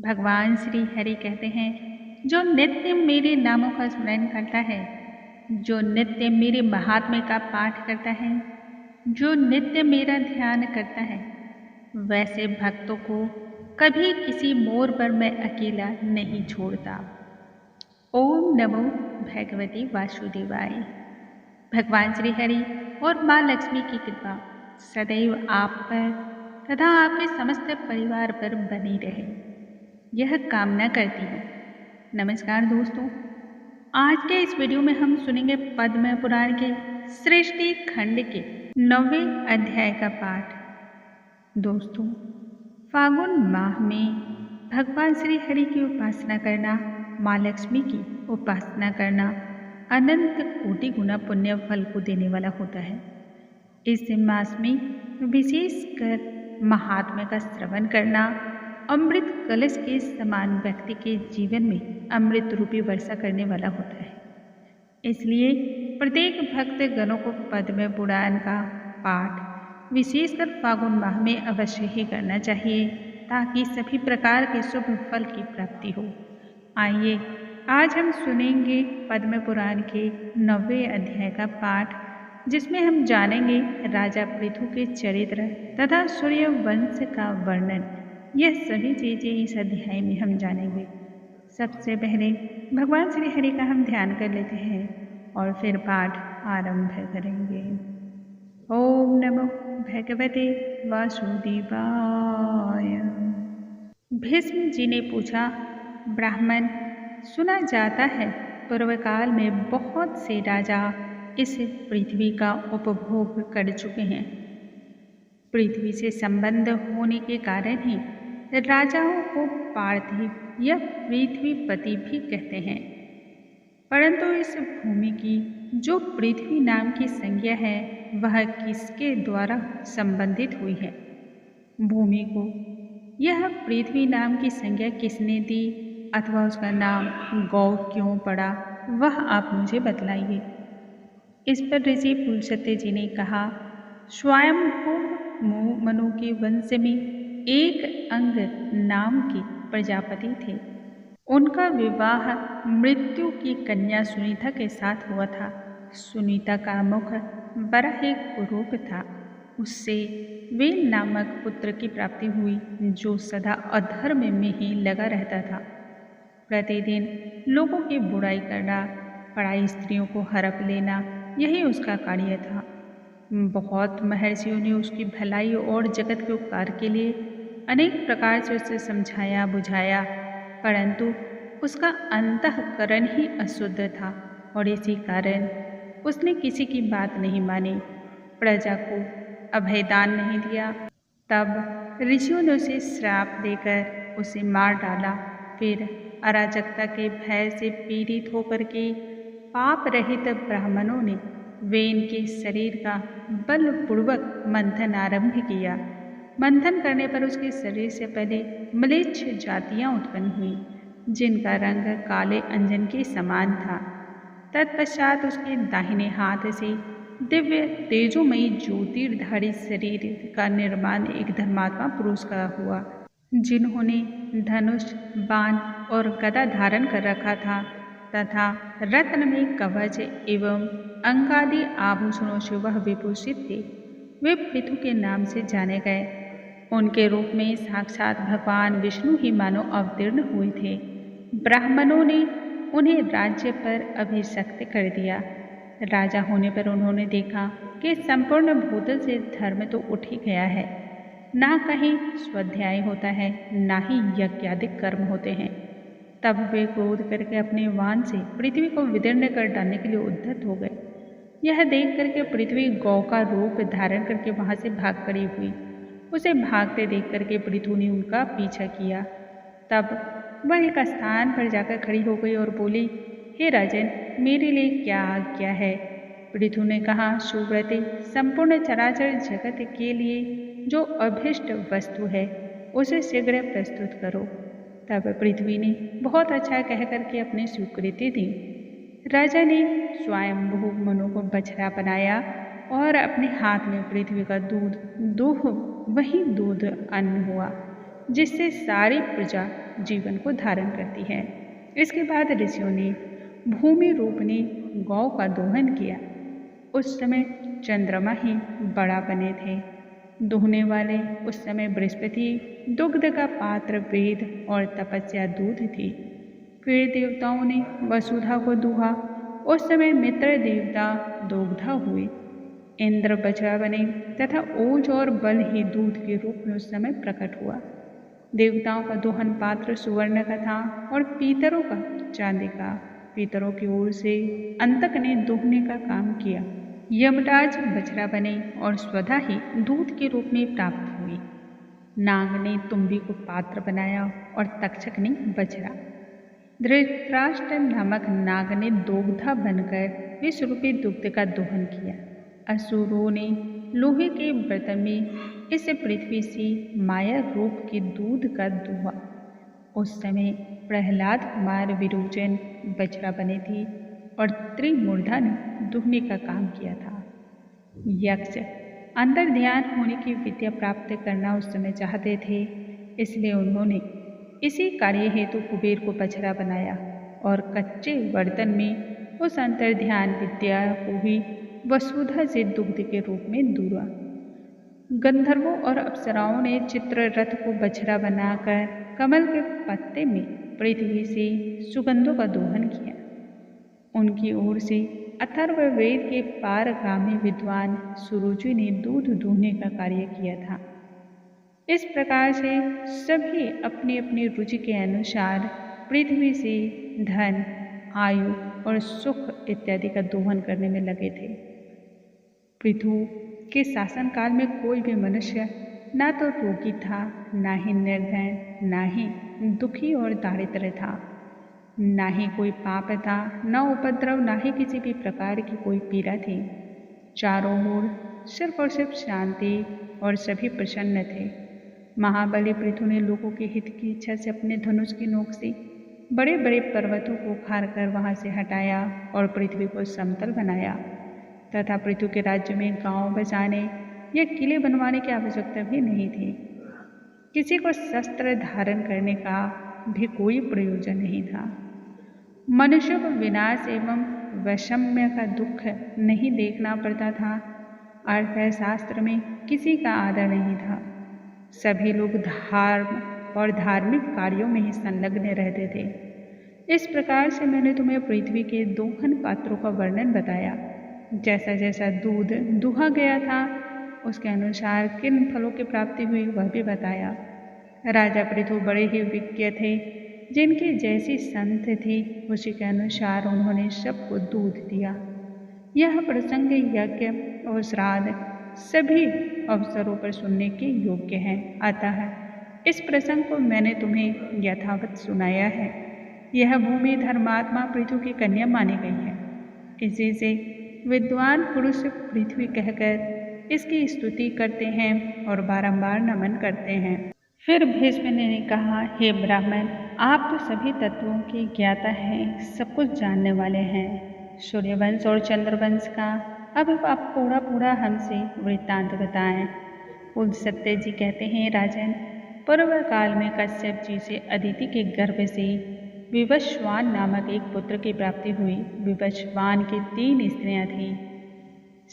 भगवान श्री हरि कहते हैं, जो नित्य मेरे नामों का स्मरण करता है, जो नित्य मेरे महात्म्य का पाठ करता है, जो नित्य मेरा ध्यान करता है, वैसे भक्तों को कभी किसी मोड़ पर मैं अकेला नहीं छोड़ता। ओम नमो भगवती वासुदेवाय। भगवान श्री हरि और माँ लक्ष्मी की कृपा सदैव आप पर तथा आपके समस्त परिवार पर बनी रहे, यह कामना करती हूँ। नमस्कार दोस्तों, आज के इस वीडियो में हम सुनेंगे पद्म पुराण के सृष्टि खंड के 9वें अध्याय का पाठ। दोस्तों, फागुन माह में भगवान श्री हरि की उपासना करना, माँ लक्ष्मी की उपासना करना अनंत कोटि गुना पुण्य फल को देने वाला होता है। इस मास में विशेषकर महात्म्य का श्रवण करना अमृत कलश के समान व्यक्ति के जीवन में अमृत रूपी वर्षा करने वाला होता है। इसलिए प्रत्येक भक्त गणों को पद्म पुराण का पाठ विशेषकर फागुन माह में अवश्य ही करना चाहिए, ताकि सभी प्रकार के शुभ फल की प्राप्ति हो। आइए आज हम सुनेंगे पद्म पुराण के 9वें अध्याय का पाठ, जिसमें हम जानेंगे राजा पृथु के चरित्र तथा सूर्य वंश का वर्णन। यह सभी चीजें इस अध्याय में हम जानेंगे। सबसे पहले भगवान श्री हरि का हम ध्यान कर लेते हैं और फिर पाठ आरंभ करेंगे। ओम नमो भगवते वासुदेवाय। भीष्म जी ने पूछा, ब्राह्मण, सुना जाता है पूर्व काल में बहुत से राजा इस पृथ्वी का उपभोग कर चुके हैं। पृथ्वी से संबंध होने के कारण ही राजाओं को पार्थिव या पृथ्वीपति भी कहते हैं। परंतु इस भूमि की जो पृथ्वी नाम की संज्ञा है, वह किसके द्वारा संबंधित हुई है? भूमि को यह पृथ्वी नाम की संज्ञा किसने दी, अथवा उसका नाम गौ क्यों पड़ा, वह आप मुझे बतलाइए। इस पर ऋषि पुलस्त्य जी ने कहा, स्वयंभू मनु के वंश में एक अंग नाम के प्रजापति थे। उनका विवाह मृत्यु की कन्या सुनीता के साथ हुआ था। सुनीता का मुख बड़ा ही कुरूप था। उससे वेल नामक पुत्र की प्राप्ति हुई, जो सदा अधर्म में ही लगा रहता था। प्रतिदिन लोगों की बुराई करना, पराई स्त्रियों को हड़प लेना, यही उसका कार्य था। बहुत महर्षियों ने उसकी भलाई और जगत के उपकार के लिए अनेक प्रकार से उसे समझाया बुझाया, परंतु उसका अंतःकरण ही अशुद्ध था और इसी कारण उसने किसी की बात नहीं मानी, प्रजा को अभयदान नहीं दिया। तब ऋषियों ने उसे श्राप देकर उसे मार डाला। फिर अराजकता के भय से पीड़ित होकर के पाप रहित ब्राह्मणों ने वेन के शरीर का बलपूर्वक मंथन आरंभ किया। मंथन करने पर उसके शरीर से पहले म्लेच्छ जातियां उत्पन्न हुई, जिनका रंग काले अंजन के समान था। तत्पश्चात उसके दाहिने हाथ से दिव्य तेजोमयी ज्योतिर्धारी शरीर का निर्माण एक धर्मात्मा पुरुष का हुआ, जिन्होंने धनुष, बाण और गदा धारण कर रखा था तथा रत्न में कवच एवं अंगादि आभूषणों से वह विभूषित थे। वे पृथु के नाम से जाने गए। उनके रूप में साक्षात भगवान विष्णु ही मानो अवतीर्ण हुए थे। ब्राह्मणों ने उन्हें राज्य पर अभिषिक्त कर दिया। राजा होने पर उन्होंने देखा कि संपूर्ण भूतल से धर्म तो उठ ही गया है, ना कहीं स्वाध्याय होता है, ना ही यज्ञादिक कर्म होते हैं। तब वे क्रोध करके अपने वाण से पृथ्वी को विदीर्ण कर डालने के लिए उद्यत हो गए। यह देख करके पृथ्वी गौ का रूप धारण करके वहां से भाग खड़ी हुई। उसे भागते देख करके पृथु ने उनका पीछा किया। तब वह एक स्थान पर जाकर खड़ी हो गई और बोली, हे राजन, मेरे लिए क्या आज्ञा है? पृथु ने कहा, सुव्रते, संपूर्ण चराचर जगत के लिए जो अभिष्ट वस्तु है, उसे शीघ्र प्रस्तुत करो। तब पृथ्वी ने बहुत अच्छा कह करके अपनी स्वीकृति दी। राजा ने स्वयंभू मनु को बछड़ा बनाया और अपने हाथ में पृथ्वी का दूध दूह वही दूध अन्न हुआ। जिससे सारी प्रजा जीवन को धारण करती है। इसके बाद ऋषियों ने भूमि रूपनी गौ का दोहन किया। उस समय चंद्रमा ही बड़ा बने थे। दुहने वाले उस समय बृहस्पति, दुग्ध का पात्र वेद और तपस्या दूध थी। फिर देवताओं ने वसुधा को दूहा। उस समय मित्र देवता दोग्धा हुए। इंद्र बछड़ा बने तथा ओज और बल ही दूध के रूप में उस समय प्रकट हुआ। देवताओं का दोहन पात्र सुवर्ण का था और पीतरों का चांदी का। पीतरों की ओर से अंतक ने दोहने का काम किया। यमराज बछड़ा बने और स्वधा ही दूध के रूप में प्राप्त हुई। नाग ने तुम्बी को पात्र बनाया और तक्षक ने बछड़ा। धृतराष्ट्र नामक नाग ने दोग्धा बनकर विश्वरूपी दुग्ध का दोहन किया। असुरों ने लोहे के बर्तन में इस पृथ्वी से माया रूप के दूध का दुहा। उस समय प्रहलाद कुमार विरोचन बछड़ा बने थे और त्रिमूर्धा ने दुहने का काम किया था। यक्ष अंतर ध्यान होने की विद्या प्राप्त करना उस समय चाहते थे, इसलिए उन्होंने इसी कार्य हेतु कुबेर को बछड़ा बनाया और कच्चे बर्तन में उस अंतर ध्यान विद्या को ही वसुधा से दुग्ध के रूप में दूरा। गंधर्वों और अप्सराओं ने चित्र रथ को बछड़ा बनाकर कमल के पत्ते में पृथ्वी से सुगंधों का दोहन किया। उनकी ओर से अथर्ववेद के पारगामी विद्वान सुरुचि ने दूध दूहने का कार्य किया था। इस प्रकार से सभी अपनी अपनी रुचि के अनुसार पृथ्वी से धन, आयु और सुख इत्यादि का दोहन करने में लगे थे। पृथु के शासन काल में कोई भी मनुष्य ना तो रोगी था, ना ही निर्धन, ना ही दुखी और दारिद्र था, ना ही कोई पाप था, न उपद्रव, ना ही किसी भी प्रकार की कोई पीड़ा थी। चारों ओर सिर्फ और सिर्फ शांति और सभी प्रसन्न थे। महाबली पृथु ने लोगों के हित की इच्छा से अपने धनुष की नोक से बड़े बड़े पर्वतों को उखाड़कर वहां से हटाया और पृथ्वी को समतल बनाया तथा पृथु के राज्य में गांव बसाने या किले बनवाने की आवश्यकता भी नहीं थी। किसी को शस्त्र धारण करने का भी कोई प्रयोजन नहीं था। मनुष्य को विनाश एवं वैषम्य का दुख नहीं देखना पड़ता था। अर्थशास्त्र में किसी का आदर नहीं था। सभी लोग धर्म और धार्मिक कार्यों में ही संलग्न रहते थे। इस प्रकार से मैंने तुम्हें पृथ्वी के दोहन पात्रों का वर्णन बताया। जैसा जैसा दूध दुहा गया था उसके अनुसार किन फलों की प्राप्ति हुई वह भी बताया। राजा पृथु बड़े ही विज्ञ थे। जिनकी जैसी संत थी उसी के अनुसार उन्होंने सबको दूध दिया। यह प्रसंग यज्ञ और श्राद्ध सभी अवसरों पर सुनने के योग्य है। अतः इस प्रसंग को मैंने तुम्हें यथावत सुनाया है। यह भूमि धर्मात्मा पृथु की कन्या मानी गई है। इसी से विद्वान पुरुष पृथ्वी कहकर इसकी स्तुति करते हैं और बारंबार नमन करते हैं। फिर भीष्म ने कहा, हे ब्राह्मण, आप तो सभी तत्वों के ज्ञाता हैं, सब कुछ जानने वाले हैं। सूर्यवंश और चंद्रवंश का अब आप पूरा पूरा हमसे वृत्तांत बताएं। कुल सत्य जी कहते हैं, राजन, पूर्व काल में कश्यप जी से अदिति के गर्भ से विवस्वान नामक एक पुत्र की प्राप्ति हुई। विवस्वान की 3 स्त्रियां थीं,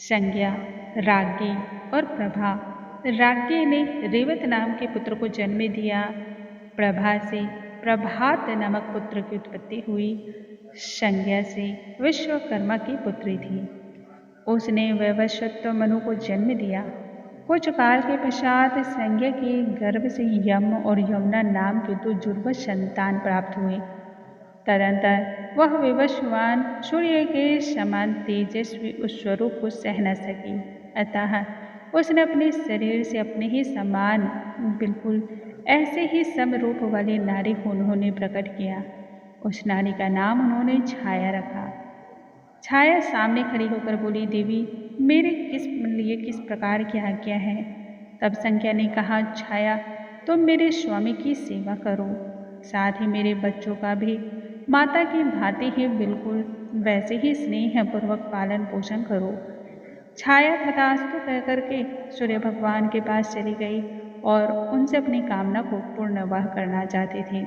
संज्ञा, राज्ञी और प्रभा। राज्ञी ने रेवत नाम के पुत्र को जन्म दिया। प्रभा से प्रभात नामक पुत्र की उत्पत्ति हुई। संज्ञा से विश्वकर्मा की पुत्री थी। उसने वैवस्वत मनु को जन्म दिया। कुछ काल के पश्चात संज्ञा के गर्भ से यम और यमुना नाम के 2 जुर्व संतान प्राप्त हुए। तदंतर वह विवस्वान सूर्य के समान तेजस्वी उस स्वरूप को सह न सकी, अतः उसने अपने शरीर से अपने ही समान बिल्कुल ऐसे ही समरूप वाली नारी को उन्होंने प्रकट किया। उस नारी का नाम उन्होंने छाया रखा। छाया सामने खड़ी होकर बोली, देवी, मेरे लिए किस प्रकार की आज्ञा है? तब संज्ञा ने कहा, छाया, तुम मेरे स्वामी की सेवा करो, साथ ही मेरे बच्चों का भी माता की भांति ही बिल्कुल वैसे ही स्नेहपूर्वक पालन पोषण करो। छाया तथास्तु कहकर के सूर्य भगवान के पास चली गई और उनसे अपनी कामना को पूर्ण वह करना चाहते थे।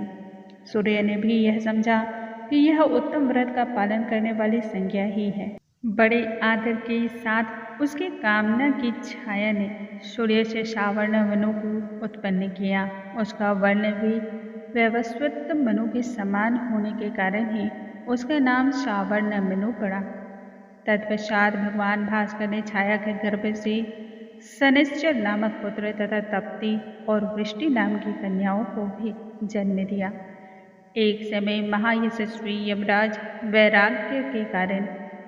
सूर्य ने भी यह समझा कि यह उत्तम व्रत का पालन करने वाली संज्ञा ही है। बड़े आदर के साथ उसकी कामना की छाया ने सूर्य से सावर्ण मनु को उत्पन्न किया। उसका वर्ण भी वैवस्वत मनु के समान होने के कारण ही उसका नाम सावर्ण मनु पड़ा। तत्पश्चात भगवान भास्कर ने छाया के गर्भ से शनिश्चर नामक पुत्र तथा तप्ती और वृष्टि नाम की कन्याओं को भी जन्म दिया। एक समय महायशस्वी यमराज वैराग्य के कारण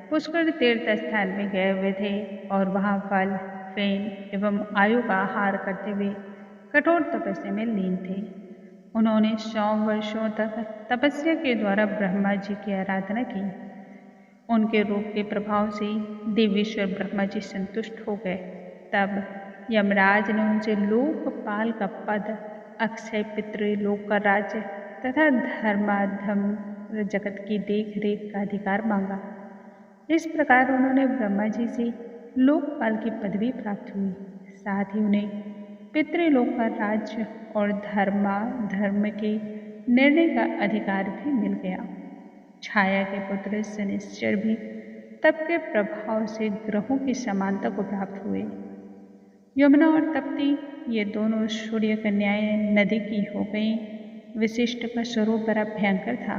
पुष्कर तीर्थ स्थान में गए हुए थे और वहां फल, फेन एवं आयु का आहार करते हुए कठोर तपस्या में लीन थे। उन्होंने 100 वर्षों तक तपस्या के द्वारा ब्रह्मा जी की आराधना की। उनके रूप के प्रभाव से देवेश्वर ब्रह्मा जी संतुष्ट हो गए। तब यमराज ने उनसे लोकपाल का पद, अक्षय पितृलोक का राज्य तथा धर्माधर्म जगत की देख रेख का अधिकार मांगा। इस प्रकार उन्होंने ब्रह्मा जी से लोकपाल की पदवी प्राप्त हुई। साथ ही उन्हें पितृलोक का राज्य और धर्म के निर्णय का अधिकार भी मिल गया। छाया के पुत्र शनिश्चर भी तप के प्रभाव से ग्रहों की समानता को प्राप्त हुए। यमुना और तप्ती ये दोनों सूर्य कन्याएं नदी की हो गईं। वशिष्ठ का स्वरूप बड़ा भयंकर था,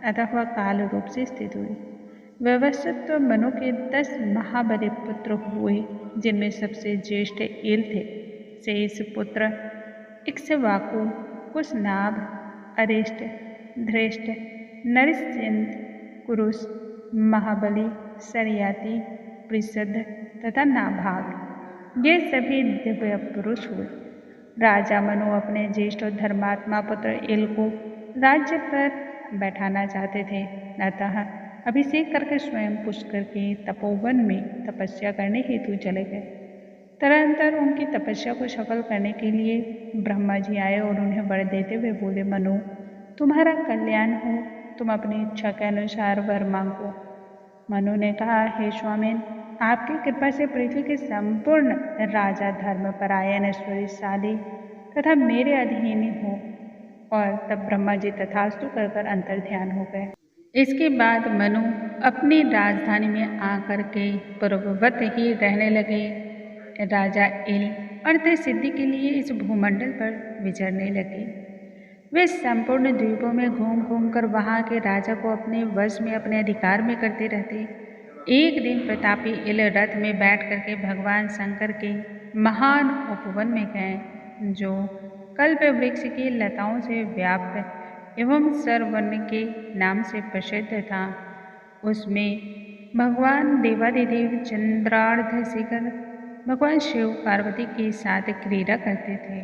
अतः वह काल रूप से स्थित हुई। वैवस्वत मनु के 10 महाबली पुत्र हुए, जिनमें सबसे ज्येष्ठ एल थे। शेष पुत्र इक्ष्वाकु, कुशनाभ, अरिष्ट, धृष्ट, नरसिंह, कुरुस, महाबली, सरयाति, पृषद तथा नाभाग ये सभी दिव्य पुरुष हुए। राजा मनु अपने ज्येष्ठ धर्मात्मा पुत्र एल को राज्य पर बैठाना चाहते थे, अतः अभिषेक करके स्वयं पुष्कर के तपोवन में तपस्या करने हेतु चले गए। तदनंतर उनकी तपस्या को सफल करने के लिए ब्रह्मा जी आए और उन्हें वर देते हुए बोले, मनु, तुम्हारा कल्याण हो, तुम अपनी इच्छा के अनुसार वर मांगो। मनु ने कहा, हे स्वामिन, आपकी कृपा से पृथ्वी के संपूर्ण राजा धर्मपरायण, ऐश्वर्यशाली तथा मेरे अधीन हो। और तब ब्रह्मा जी तथास्तु कर अंतर ध्यान हो गए। इसके बाद मनु अपनी राजधानी में आकर के पूर्ववत ही रहने लगे। राजा एल अर्थ सिद्धि के लिए इस भूमंडल पर विचरने लगे। वे संपूर्ण द्वीपों में घूम घूम कर वहाँ के राजा को अपने वश में, अपने अधिकार में करते रहते। एक दिन प्रतापी एल रथ में बैठ करके भगवान शंकर के महान उपवन में गए, जो कल्प वृक्ष की लताओं से व्याप्त एवं सरवर्ण के नाम से प्रसिद्ध था। उसमें भगवान देवादिदेव चंद्रार्ध शिखर भगवान शिव पार्वती के साथ क्रीड़ा करते थे।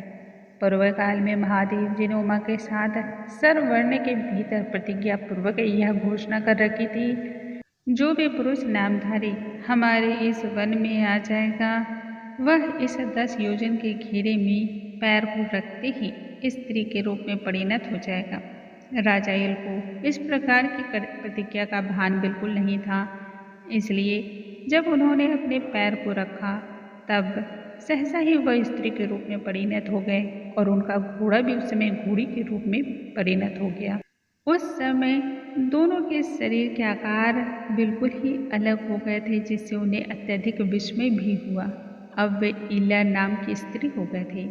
पूर्व काल में महादेव जी ने उमा के साथ सरवर्ण के भीतर प्रतिज्ञा पूर्वक यह घोषणा कर रखी थी, जो भी पुरुष नामधारी हमारे इस वन में आ जाएगा, वह इस 10 योजन के घेरे में पैर को रखते ही स्त्री के रूप में परिणत हो जाएगा। राजा एल को इस प्रकार की प्रतिज्ञा का भान बिल्कुल नहीं था, इसलिए जब उन्होंने अपने पैर को रखा तब सहसा ही वह स्त्री के रूप में परिणत हो गए और उनका घोड़ा भी उस समय घोड़ी के रूप में परिणत हो गया। उस समय दोनों के शरीर के आकार बिल्कुल ही अलग हो गए थे, जिससे उन्हें अत्यधिक विस्मय भी हुआ। अब वे इला नाम की स्त्री हो गए थे।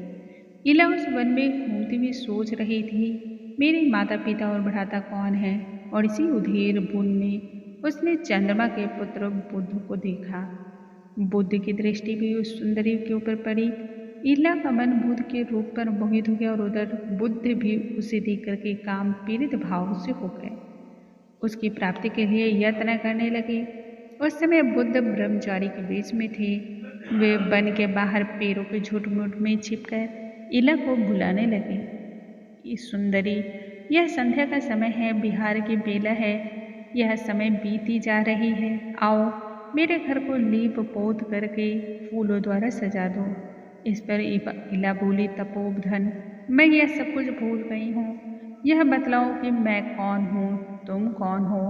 इला उस वन में घूमती हुई सोच रही थी, मेरे माता पिता और भ्राता कौन है। और इसी उधेर बुन में उसने चंद्रमा के पुत्र बुध को देखा। बुद्ध की दृष्टि भी उस सुंदरी के ऊपर पड़ी। इला का मन बुद्ध के रूप पर मोहित हो गया और उधर बुद्ध भी उसे देख करके काम पीड़ित भाव से हो गए। उसकी प्राप्ति के लिए यत्न करने लगे। उस समय बुद्ध ब्रह्मचारी के वेश में थे। वे वन के बाहर पेड़ों के झुंड में छिपकर इला को बुलाने लगे। इस सुंदरी, यह संध्या का समय है, बिहार की बेला है, यह समय बीती जा रही है। आओ, मेरे घर को लीप पोत करके फूलों द्वारा सजा दो। इस पर इला बोली, तपोधन, मैं यह सब कुछ भूल गई हूँ। यह बतलाओ कि मैं कौन हूँ, तुम कौन हो,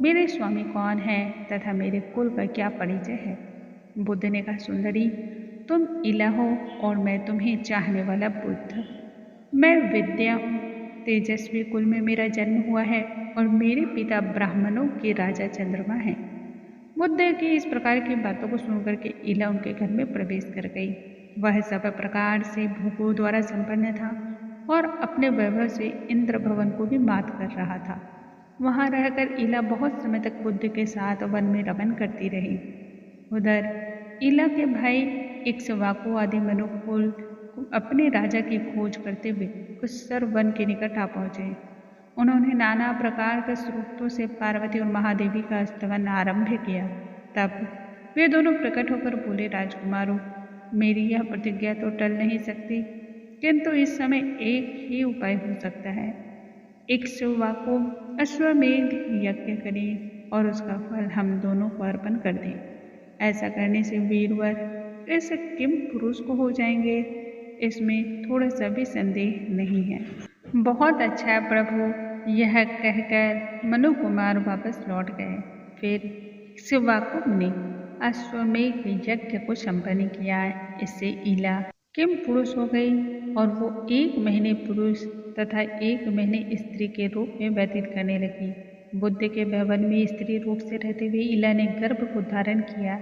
मेरे स्वामी कौन है तथा मेरे कुल का क्या परिचय है। बुद्ध ने कहा, सुंदरी, तुम इला हो और मैं तुम्हें चाहने वाला बुद्ध। मैं विद्या हूँ, तेजस्वी कुल में मेरा जन्म हुआ है और मेरे पिता ब्राह्मणों के राजा चंद्रमा हैं। बुद्ध की इस प्रकार की बातों को सुनकर के इला उनके घर में प्रवेश कर गई। वह सब प्रकार से भोगों द्वारा संपन्न था और अपने वैभव से इंद्र भवन को भी मात कर रहा था। वहां रहकर इला बहुत समय तक बुद्ध के साथ वन में रमन करती रही। उधर इला के भाई इक्ष्वाकु आदि मनुकुल अपने राजा की खोज करते हुए कुत्सर वन के निकट आ पहुंचे। उन्होंने नाना प्रकार के स्रोतों से पार्वती और महादेवी का स्तवन आरंभ किया। तब वे दोनों प्रकट होकर बोले, राजकुमारों, मेरी यह प्रतिज्ञा तो टल नहीं सकती, किंतु इस समय एक ही उपाय हो सकता है। इक्ष्वाकु अश्वमेध यज्ञ करें और उसका फल हम दोनों को अर्पण कर दें। ऐसा करने से वीरवर इस किम पुरुष को हो जाएंगे, इसमें थोड़ा सा भी संदेह नहीं है। बहुत अच्छा प्रभु, यह कहकर मनु कुमार वापस लौट गए। फिर इक्ष्वाकु ने अश्वमेध यज्ञ को संपन्न किया। इससे इला किम पुरुष हो गई और वो 1 महीने पुरुष तथा 1 महीने स्त्री के रूप में व्यतीत करने लगी। बुद्ध के भवन में स्त्री रूप से रहते हुए इला ने गर्भ को धारण किया।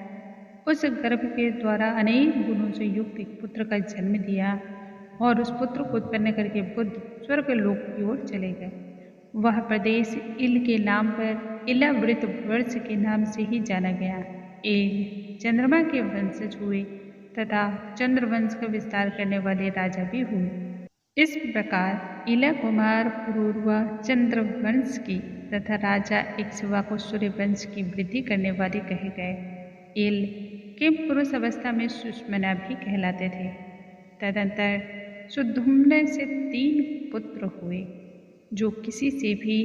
उस गर्भ के द्वारा अनेक गुणों से युक्त एक पुत्र का जन्म दिया और उस पुत्र को उत्पन्न करके बुद्ध स्वर्ग लोक की ओर चले गए। वह प्रदेश इल के नाम पर इलावृत वर्ष के नाम से ही जाना गया। इल चंद्रमा के वंशज हुए तथा चंद्रवंश का विस्तार करने वाले राजा भी हुए। इस प्रकार इला कुमार पुरूरवा चंद्रवंश की तथा राजा इक्ष्वाकु सूर्यवंश की वृद्धि करने वाले कहे गए। इल किम पुरुष अवस्था में सुष्मना भी कहलाते थे। तदंतर सुधुम्न से 3 पुत्र हुए, जो किसी से भी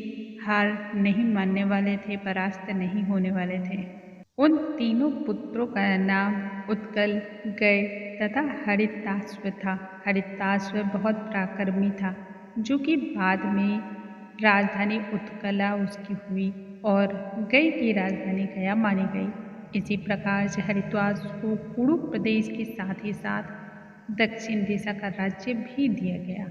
हार नहीं मानने वाले थे, परास्त नहीं होने वाले थे। उन तीनों पुत्रों का नाम उत्कल, गय तथा हरिताश्व था। हरिताश्व बहुत पराक्रमी था, जो कि बाद में राजधानी उत्कला उसकी हुई और गय की राजधानी गया मानी गई। इसी प्रकार से हरिताश्व को कुरु प्रदेश के साथ ही साथ दक्षिण दिशा का राज्य भी दिया गया।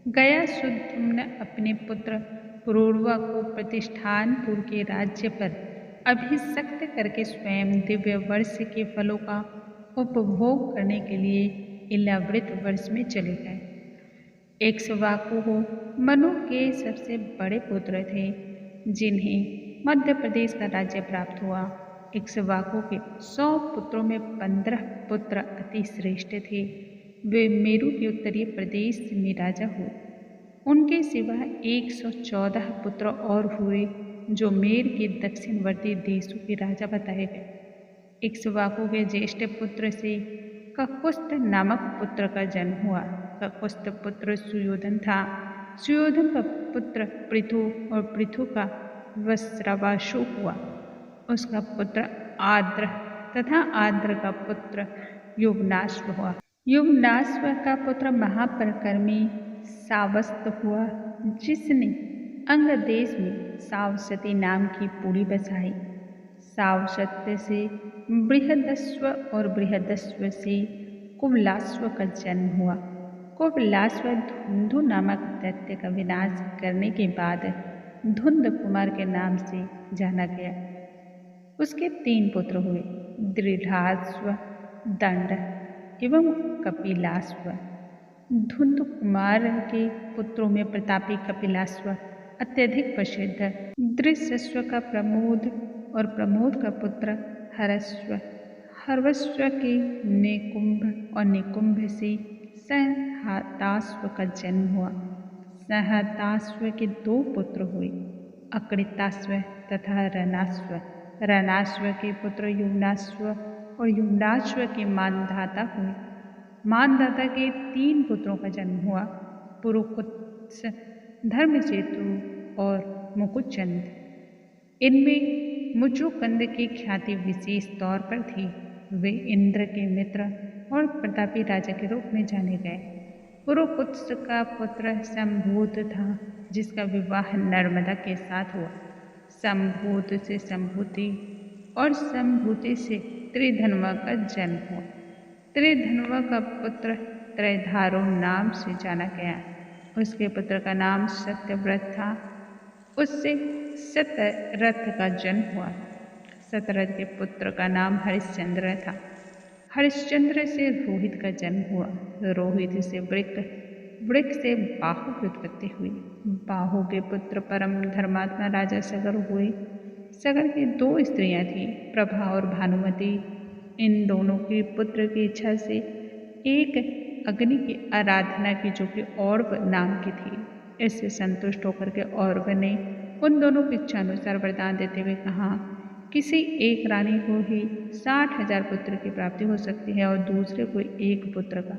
गया सुधुम्न अपने पुत्र पुरूरवा को प्रतिष्ठानपुर के राज्य पर अभिषिक्त करके स्वयं दिव्य वर्ष के फलों का उपभोग करने के लिए इलावृत वर्ष में चले गए। इक्ष्वाकु मनु के सबसे बड़े पुत्र थे, जिन्हें मध्य प्रदेश का राज्य प्राप्त हुआ। इक्ष्वाकु के 100 पुत्रों में 15 पुत्र अति श्रेष्ठ थे। वे मेरु के उत्तरीय प्रदेश में राजा हुए। उनके सिवा 114 पुत्र और हुए, जो मेर के दक्षिणवर्ती देशों के राजा बताए गए। इक्ष्वाकु के ज्येष्ठ पुत्र से ककुस्थ नामक पुत्र का जन्म हुआ। ककुस्थ पुत्र सुयोधन था। सुयोधन का पुत्र पृथु और पृथु का वस्त्रवासु हुआ। उसका पुत्र आद्र तथा आद्र का पुत्र युवनाश्व हुआ। युवनाश्व का पुत्र महापराक्रमी सावस्त हुआ, जिसने अंग देश में सावसती नाम की पुरी बसाई। सावसत्य से बृहदस्व और बृहदस्व से कुबलाश्व का जन्म हुआ। कुबलाश्व धुंधु नामक दैत्य का विनाश करने के बाद धुंध कुमार के नाम से जाना गया। उसके 3 पुत्र हुए, दृढ़ाश्व, दंड एवं कपिलाश्व। धुंध कुमार के पुत्रों में प्रतापी कपिलाश्व अत्यधिक प्रसिद्ध। दृश्यश्व का प्रमोद और प्रमोद का पुत्र हरश्व। हर्वश्व के निकुंभ और निकुंभ से सहताश्व का जन्म हुआ। सहताश्व के 2 पुत्र हुए, अकृताश्व तथा रणाश्व। रणाश्व के पुत्र युवनाश्व और युवनाश्व के मानधाता हुए। मानधाता के 3 पुत्रों का जन्म हुआ, पुरुकुत्स, धर्मसेतु और मुकुचंद। इनमें मुचुकंद की ख्याति विशेष तौर पर थी। वे इंद्र के मित्र और प्रतापी राजा के रूप में जाने गए। पुरुकुत्स का पुत्र संभूत था, जिसका विवाह नर्मदा के साथ हुआ। संभूत से संभूति और संभूति से त्रिधनवा का जन्म हुआ। त्रिधन्वा का पुत्र त्रयधारो नाम से जाना गया। उसके पुत्र का नाम सत्यव्रत था। उससे सतरथ का जन्म हुआ। सतरथ के पुत्र का नाम हरिश्चंद्र था। हरिश्चंद्र से रोहित का जन्म हुआ। रोहित से वृक, वृक से बाहु की उत्पत्ति हुई। बाहु के पुत्र परम धर्मात्मा राजा सगर हुए। सगर की 2 स्त्रियां थीं, प्रभा और भानुमति। इन दोनों के पुत्र की इच्छा से एक अग्नि की आराधना की, जो कि औरव नाम की थी। इससे संतुष्ट होकर के औरव ने उन दोनों की इच्छा अनुसार वरदान देते हुए कहा, किसी एक रानी को ही 60,000 पुत्र की प्राप्ति हो सकती है और दूसरे को 1 पुत्र का,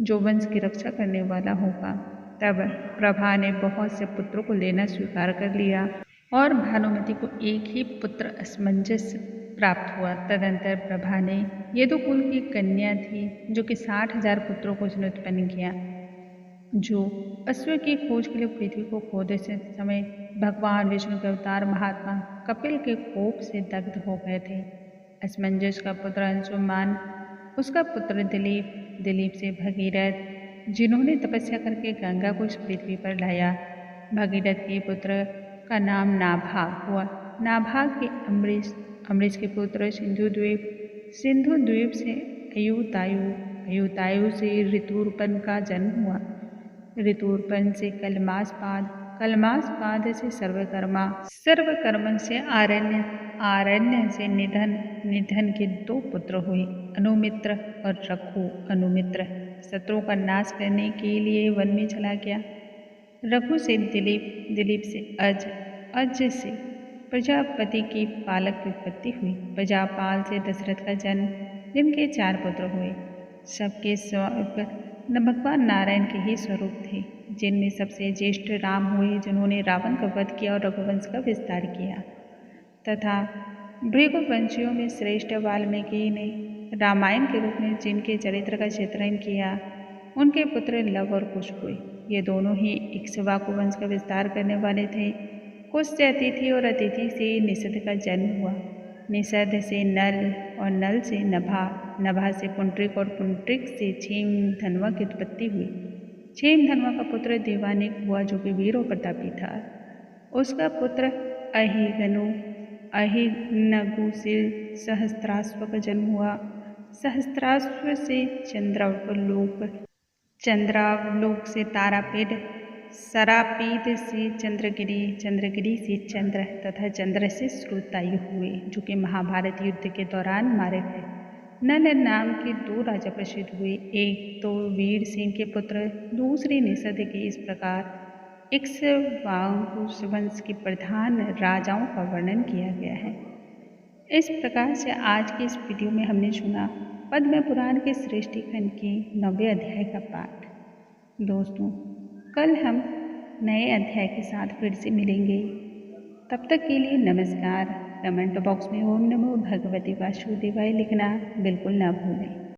जो वंश की रक्षा करने वाला होगा। तब प्रभा ने बहुत से पुत्रों को लेना स्वीकार कर लिया और भानुमति को 1 ही पुत्र असमंजस प्राप्त हुआ। तदंतर प्रभा ने यदुकुल की कन्या थी, जो कि 60,000 पुत्रों को उसने उत्पन्न किया, जो अश्व की खोज के लिए पृथ्वी को खोदे से समय भगवान विष्णु के अवतार महात्मा कपिल के कोप से दग्ध हो गए थे। असमंजस का पुत्र अंशुमान, उसका पुत्र दिलीप, दिलीप से भगीरथ, जिन्होंने तपस्या करके गंगा को इस पृथ्वी पर लाया। भगीरथ के पुत्र का नाम नाभाग हुआ। नाभाग के अम्बरीश, अम्बरीश के पुत्र सिंधु द्वीप, सिंधु द्वीप से अयुतायु, अयुतायु से ऋतुर्पन का जन्म हुआ। ऋतुर्पन से कलमासपाद, कलमासपाद से सर्वकर्मा, सर्वकर्मन से आरण्य, आरण्य से निधन, निधन के 2 पुत्र हुए, अनुमित्र और रघु। अनुमित्र शत्रुओं का नाश करने के लिए वन में चला गया। रघु से दिलीप, दिलीप से अज, अज से प्रजापति की पालक की उत्पत्ति हुई। प्रजापाल से दशरथ का जन्म, जिनके 4 पुत्र हुए। सबके स्वरूप भगवान नारायण के ही स्वरूप थे, जिनमें सबसे ज्येष्ठ राम हुए, जिन्होंने रावण का वध किया और रघुवंश का विस्तार किया। तथा भृगुवंशियों में श्रेष्ठ वाल्मीकि ने रामायण के रूप में जिनके चरित्र का चित्रण किया, उनके पुत्र लव और कुश हुए। ये दोनों ही इक्ष्वाकु वंश का विस्तार करने वाले थे। कुश से अतिथि और अतिथि से निषद का जन्म हुआ। निषद से नल और नल से नभा, नभा से पुंड्रिक और पुंड्रिक से क्षेमधन्वा की उत्पत्ति हुई। क्षेमधन्वा का पुत्र देवानिक हुआ, जो कि वीर और प्रतापी था। उसका पुत्र अहिगनु, अहिनगु से सहस्त्राश्व का जन्म हुआ। सहस्त्राश्व से चंद्रावलोक, चंद्रावलोक से तारापीठ, सरापीठ से चंद्रगिरी, चंद्रगिरी से चंद्र तथा चंद्र से श्रुतायु हुए, जो कि महाभारत युद्ध के दौरान मारे गए। नल नाम के 2 राजा प्रसिद्ध हुए, एक तो वीर सिंह के पुत्र, दूसरे निषद के। इस प्रकार इक्ष्वाकु वंश के प्रधान राजाओं का वर्णन किया गया है। इस प्रकार से आज के इस वीडियो में हमने सुना पद्म पुराण के सृष्टि खंड के 9वें अध्याय का पाठ। दोस्तों, कल हम नए अध्याय के साथ फिर से मिलेंगे। तब तक के लिए नमस्कार। कमेंट बॉक्स में ओम नमो भगवते वासुदेवाय लिखना बिल्कुल ना भूलें।